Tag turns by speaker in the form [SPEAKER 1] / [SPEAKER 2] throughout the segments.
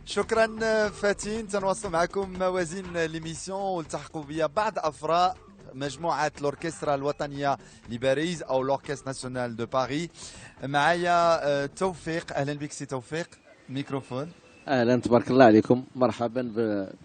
[SPEAKER 1] شكرا فاتين. تنواصل معكم موازين ليميسيون والتحقوا بيا بعض افراء مجموعة الأوركسترا الوطنية لباريس أو الأوركستر ناسيونال دو باريس. معايا توفيق. أهلا بك سي توفيق، ميكروفون.
[SPEAKER 2] اهلا، تبارك الله عليكم. مرحبا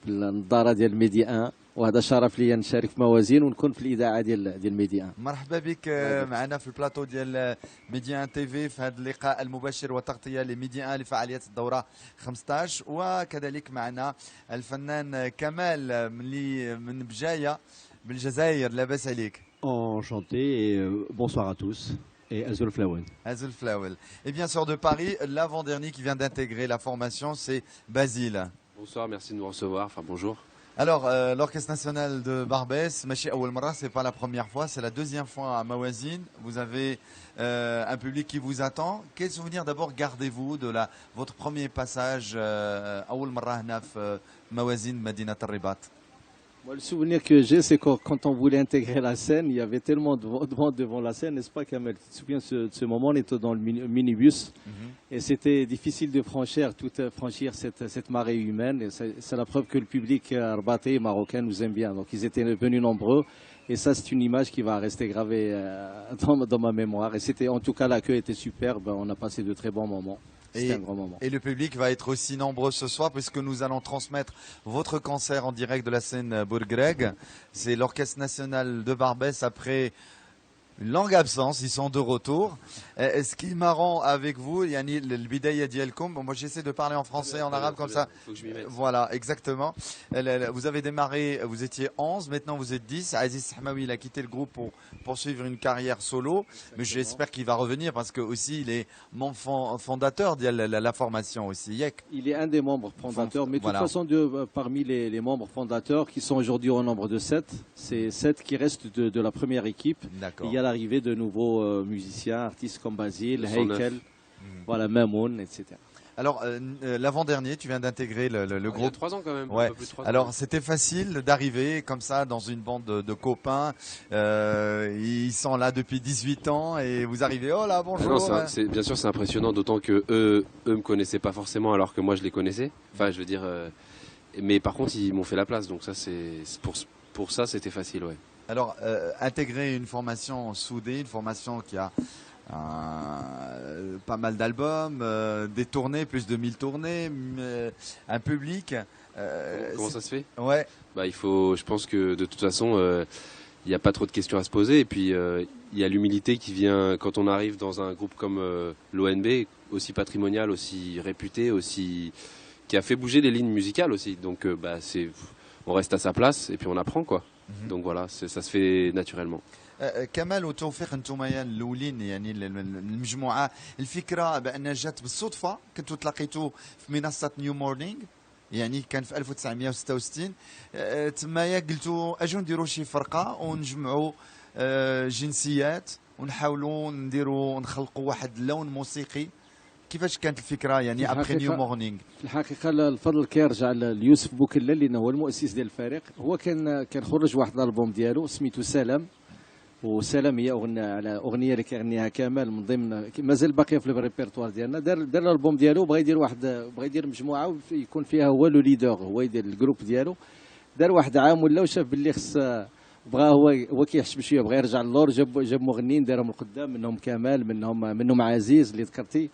[SPEAKER 2] بالنظاره ديال ميدي 1، وهذا شرف لي نشارك في موازين ونكون في الاذاعه ديال ميدي 1.
[SPEAKER 1] مرحبا بك معنا في البلاطو ديال ميدي 1 تي في هذا اللقاء المباشر وتغطيه لميدي 1 لفعاليات الدوره 15. وكذلك معنا الفنان كمال من بجايه بالجزائر. لاباس عليك؟
[SPEAKER 3] Enchanté et bonsoir à tous. Et Azul Flawen.
[SPEAKER 1] Azul Flawel. Et bien sûr de Paris, l'avant-dernier qui vient d'intégrer la formation, c'est Basile.
[SPEAKER 4] Bonsoir, merci de nous recevoir. Enfin, bonjour.
[SPEAKER 1] Alors, l'Orchestre National de Barbès, Machi Awel Mara, c'est pas la première fois, c'est la deuxième fois à Mawazine. Vous avez un public qui vous attend. Quel souvenir d'abord gardez-vous de votre premier passage Awel Mara Naf Mawazine Madinat al-Ribat?
[SPEAKER 2] Moi, le souvenir que j'ai, c'est quand on voulait intégrer la scène, il y avait tellement de monde devant la scène, n'est-ce pas, Kamel? Tu te souviens de ce moment? On était dans le minibus et c'était difficile de franchir cette marée humaine. C'est la preuve que le public rabaté marocain nous aime bien. Donc ils étaient venus nombreux et ça, c'est une image qui va rester gravée dans ma mémoire. Et c'était, en tout cas, l'accueil était superbe. On a passé de très bons moments. C'était un grand moment.
[SPEAKER 1] Et le public va être aussi nombreux ce soir puisque nous allons transmettre votre concert en direct de la scène Bourgreg. C'est l'Orchestre National de Barbès après une longue absence, ils sont de retour. Ce qui est marrant avec vous, Yani le Bidaya Dielkoum, moi j'essaie de parler en français, en arabe comme ça.
[SPEAKER 4] Faut que je m'y mette.
[SPEAKER 1] Voilà, exactement. Vous avez démarré, vous étiez 11, maintenant vous êtes 10. Aziz Sahmaoui, il a quitté le groupe pour poursuivre une carrière solo, mais j'espère qu'il va revenir parce que aussi il est membre fondateur de la formation aussi. Yek.
[SPEAKER 2] Il est un des membres fondateurs, mais de toute façon, parmi les membres fondateurs qui sont aujourd'hui au nombre de 7, c'est 7 qui restent de la première équipe. Il y a l'arrivée de nouveaux musiciens, artistes comme Basile, Heikel, voilà, Mamoun, etc.
[SPEAKER 1] Alors, l'avant-dernier, tu viens d'intégrer le groupe.
[SPEAKER 4] Il y a 3 ans quand même.
[SPEAKER 1] Ouais.
[SPEAKER 4] Un peu plus de 3 ans.
[SPEAKER 1] Alors, c'était facile d'arriver comme ça dans une bande de copains. Ils sont là depuis 18 ans et vous arrivez, oh là, bonjour.
[SPEAKER 4] Non, bien sûr, c'est impressionnant, d'autant que eux me connaissaient pas forcément alors que moi je les connaissais. Enfin, je veux dire, mais par contre, ils m'ont fait la place, donc ça, pour ça, c'était facile, ouais.
[SPEAKER 1] Alors, intégrer une formation soudée, une formation qui a pas mal d'albums, des tournées, plus de 1000 tournées, un public.
[SPEAKER 4] Comment ça se fait?
[SPEAKER 1] Ouais.
[SPEAKER 4] Bah, je pense que de toute façon, il n'y a pas trop de questions à se poser. Et puis, il y a l'humilité qui vient quand on arrive dans un groupe comme l'ONB, aussi patrimonial, aussi réputé, qui a fait bouger les lignes musicales aussi. Donc, on reste à sa place et puis on apprend, quoi. Donc voilà, ça se fait naturellement.
[SPEAKER 1] كمال وتوفيق انتم الاولين يعني المجموعه الفكره بان جات بالصدفه كنتوا تلاقيتوا في منصه نيو مورنينغ يعني كان في 1966 تمايا قلتوا اجوا نديروا شي فرقه ونجمعوا جنسيات ونحاولوا نخلقوا واحد اللون موسيقي. كيفاش كانت الفكره يعني ابخي نيو مورنينغ؟
[SPEAKER 2] في الحقيقه الفضل كيرجع ليوسف بوكلا اللي هو المؤسس ديال الفريق. هو كان خرج واحد الالبوم ديالو سميتو سلام، وسلام هي اغنيه اللي كيغنيها كمال من ضمن مازال باقيه في الريبرتوار ديالنا. دار الالبوم ديالو، بغى يدير مجموعه ويكون فيها هو لو ليدر، هو يدير الجروب ديالو. دار واحد عام ولا وشاف باللي خص، بغى هو كيحشم شويه، بغى يرجع للور، جاب مغنيين دارهم القدام، منهم كمال، منهم عزيز اللي ذكرتي،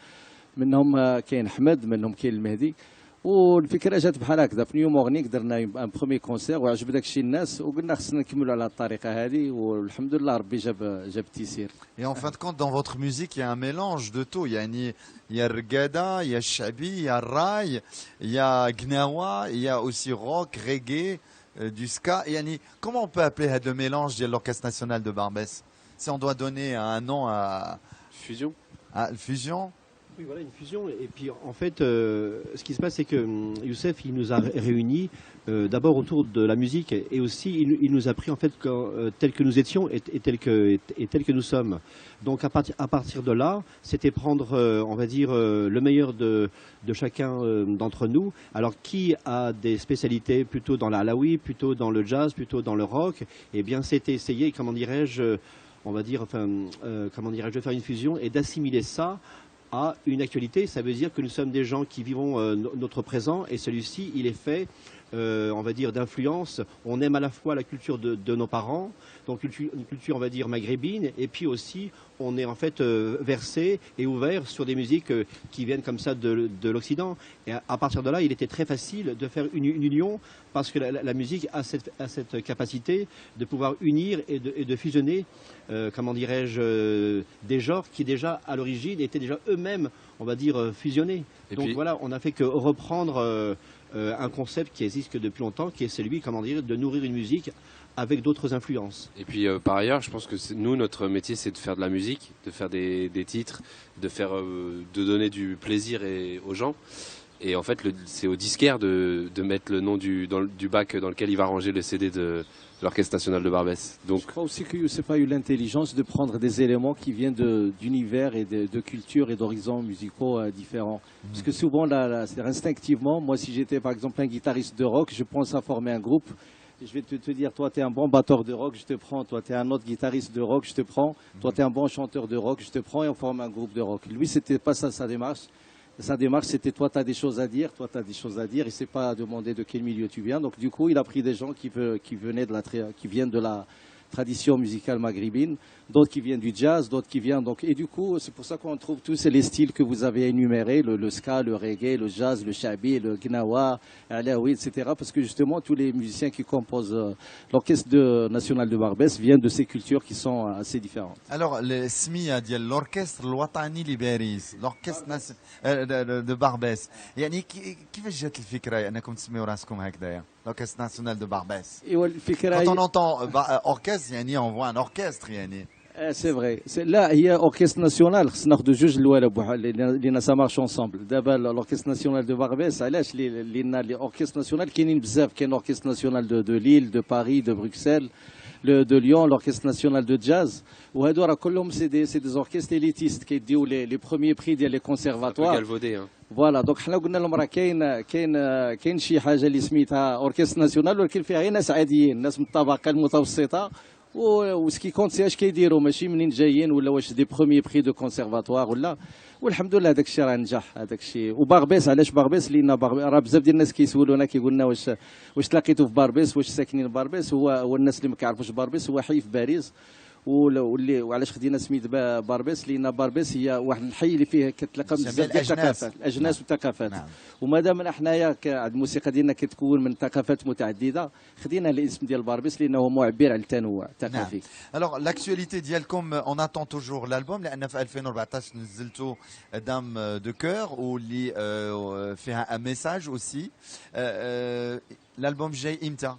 [SPEAKER 2] منهم كاين احمد، منهم كاين المهدي. والفكره جات بحال هكذا في نيو مورنينغ، درنا ان بروميي كونسير وعجب داك الشيء الناس، وقلنا خصنا نكملوا على الطريقه هذه، والحمد لله ربي جاب التيسير.
[SPEAKER 1] Et en fin de compte, dans votre musique, il y a un mélange de tout. Il y a Rgada, il y a Shabi, il y a Rai, il y a Gnawa, il y a aussi rock, reggae, du ska. Yani, comment on peut appeler ce mélange de l'Orchestre National de Barbès? Si on doit donner un nom à...
[SPEAKER 4] Fusion.
[SPEAKER 1] À fusion?
[SPEAKER 3] Oui, voilà, une fusion. Et puis, en fait, ce qui se passe, c'est que Youssef, il nous a réunis d'abord autour de la musique, et aussi, il nous a pris, en fait, tel que nous étions et tel que nous sommes. Donc, à partir de là, c'était prendre, on va dire, le meilleur de chacun d'entre nous. Alors, qui a des spécialités plutôt dans l'alaoui, plutôt dans le jazz, plutôt dans le rock? Eh bien, c'était essayer, comment dirais-je, on va dire, enfin, comment dirais-je, de faire une fusion et d'assimiler ça a une actualité. Ça veut dire que nous sommes des gens qui vivons notre présent et celui-ci, il est fait, on va dire, d'influence. On aime à la fois la culture de nos parents, donc une culture, on va dire, maghrébine, et puis aussi, on est en fait versé et ouvert sur des musiques qui viennent comme ça de l'Occident. Et à partir de là, il était très facile de faire une union parce que la musique a cette capacité de pouvoir unir et de fusionner, comment dirais-je, des genres qui déjà à l'origine étaient déjà eux-mêmes, on va dire, fusionnés.
[SPEAKER 4] Et
[SPEAKER 3] donc
[SPEAKER 4] puis,
[SPEAKER 3] voilà, on n'a fait que reprendre un concept qui existe que depuis longtemps, qui est celui, comment dire, de nourrir une musique avec d'autres influences.
[SPEAKER 4] et puis par ailleurs, je pense que nous, notre métier, c'est de faire de la musique, de faire des titres, de donner du plaisir aux gens. Et en fait, c'est au disquaire de mettre le nom du bac dans lequel il va ranger le CD de l'Orchestre National de Barbès. Donc,
[SPEAKER 2] Je crois aussi que Youssef a eu l'intelligence de prendre des éléments qui viennent d'univers et de cultures et d'horizons musicaux différents. Parce que souvent, c'est-à-dire instinctivement, moi, si j'étais par exemple un guitariste de rock, je pense à former un groupe. Et je vais te dire, toi, tu es un bon batteur de rock, je te prends. Toi, tu es un autre guitariste de rock, je te prends. Toi, tu es un bon chanteur de rock, je te prends et on forme un groupe de rock. Lui, c'était pas ça sa démarche. Sa démarche, c'était toi, tu as des choses à dire, toi, tu as des choses à dire. Il ne s'est pas demandé de quel milieu tu viens. Donc, du coup, il a pris des gens qui viennent de la tradition musicale maghrébine, d'autres qui viennent du jazz, d'autres qui viennent. Donc, et du coup, c'est pour ça qu'on trouve tous les styles que vous avez énumérés, le ska, le reggae, le jazz, le shabi, le gnawa, alaoui, etc. Parce que justement, tous les musiciens qui composent l'Orchestre national de Barbès viennent de ces cultures qui sont assez différentes.
[SPEAKER 1] Alors, السمية ديال l'orchestre الوطني لباريس l'orchestre de Barbès يعني كيفاش جات الفكرة أنكم تسميوا راسكم هكذايا l'orchestre national de Barbès
[SPEAKER 2] ايوا الفكره
[SPEAKER 1] quand on entend orchestre يعني on voit un orchestre يعني
[SPEAKER 2] سي فري لا هي اوركستر ناسيونال خصنا ناخذوا جوج الوالا لينا سا مارش اونسومبل دابا الاوركستر ناسيونال دو باربيس علاش لينا لي اوركستر ناسيونال كاينين بزاف كاين اوركستر ناسيونال دو ليل دو باريس دو بروكسل de Lyon, l'Orchestre national de jazz. وهادو راه كلهم سي دي اوركستر élitiste كيديو لي بروميي بري ديال لي كونسيرفاتوار.
[SPEAKER 4] galvaudé, hein.
[SPEAKER 2] فوالا دونك حنا قلنا لهم راه كاين شي حاجه اللي سميتها اوركستر ناسيونال ولكن فيها غير ناس عاديين ناس من الطبقه المتوسطه وسكي كونت سي اش كيديروا ماشي منين جايين ولا واش دي بروميي بري دو كونسيرفاتوار ولا والحمد لله هذاك الشيء راه نجح هذاك الشيء وباربيس علاش باربيس لان راه بزاف ديال الناس كيسولونا كيقول لنا واش تلاقيتوا في باربيس واش ساكنين في باربيس هو الناس اللي ما كيعرفوش باربيس هو حي في باريس وعلاش خدينا سميت باربيس لان باربيس هي واحد الحي اللي فيه كتلقى بزاف ديال الثقافات الاجناس والثقافات ومادام حنايا الموسيقى ديالنا كتكون من ثقافات متعدده خدينا الاسم ديال باربيس لانه هو معبر على التنوع الثقافي.
[SPEAKER 1] Alors l'actualité ديالكم on attend toujours l'album لان في 2014 نزلتوا دام دو كور واللي فيها un message aussi l'album جاي امتى؟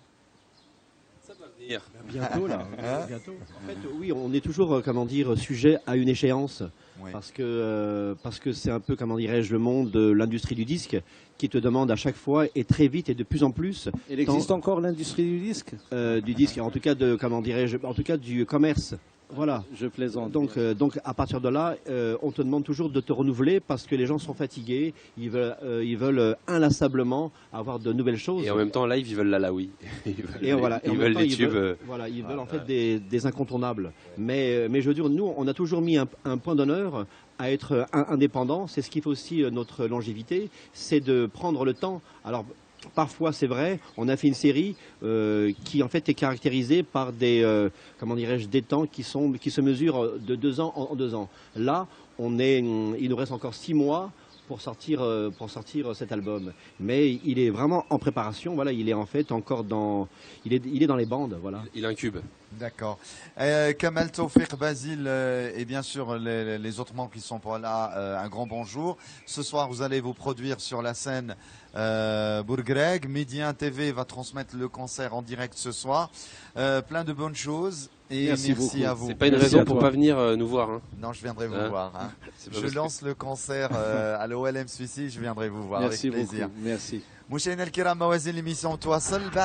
[SPEAKER 3] Bientôt là, bientôt. En fait, oui, on est toujours, comment dire, sujet à une échéance,
[SPEAKER 1] Oui.
[SPEAKER 3] parce que c'est un peu, comment dirais-je, le monde de l'industrie du disque qui te demande à chaque fois et très vite et de plus en plus.
[SPEAKER 2] Il existe encore l'industrie du disque
[SPEAKER 3] du disque, en tout cas de, comment dirais-je, en tout cas du commerce. Voilà.
[SPEAKER 2] Je plaisante.
[SPEAKER 3] Donc à partir de là, on te demande toujours de te renouveler parce que les gens sont fatigués, ils veulent inlassablement avoir de nouvelles choses.
[SPEAKER 4] Et en même temps, live, ils veulent la Laoui. Ils veulent les tubes.
[SPEAKER 3] Ils veulent en fait des incontournables. Mais je veux dire, nous, on a toujours mis un point d'honneur à être indépendant. C'est ce qui fait aussi notre longévité, c'est de prendre le temps. Alors, parfois, c'est vrai, on a fait une série qui en fait est caractérisée par des, comment dirais-je, des temps qui se mesurent de 2 ans en 2 ans. Là, il nous reste encore 6 mois pour sortir cet album. Mais il est vraiment en préparation. Voilà, il est en fait encore il est dans les bandes. Voilà.
[SPEAKER 4] Il incube.
[SPEAKER 1] D'accord. Kamal Tawfiq, Basile et bien sûr les autres membres qui sont pas là, un grand bonjour. Ce soir, vous allez vous produire sur la scène Bourgreg. Médien TV va transmettre le concert en direct ce soir. Plein de bonnes choses. Et merci à vous.
[SPEAKER 4] C'est pas une raison pour pas venir nous voir. Hein.
[SPEAKER 1] Non, je viendrai vous voir. Hein. Je lance le concert à l'OLM Suisse, je viendrai vous voir avec plaisir.
[SPEAKER 2] Merci.
[SPEAKER 1] مشاهدينا الكرام موازين l'émission تواصل بعد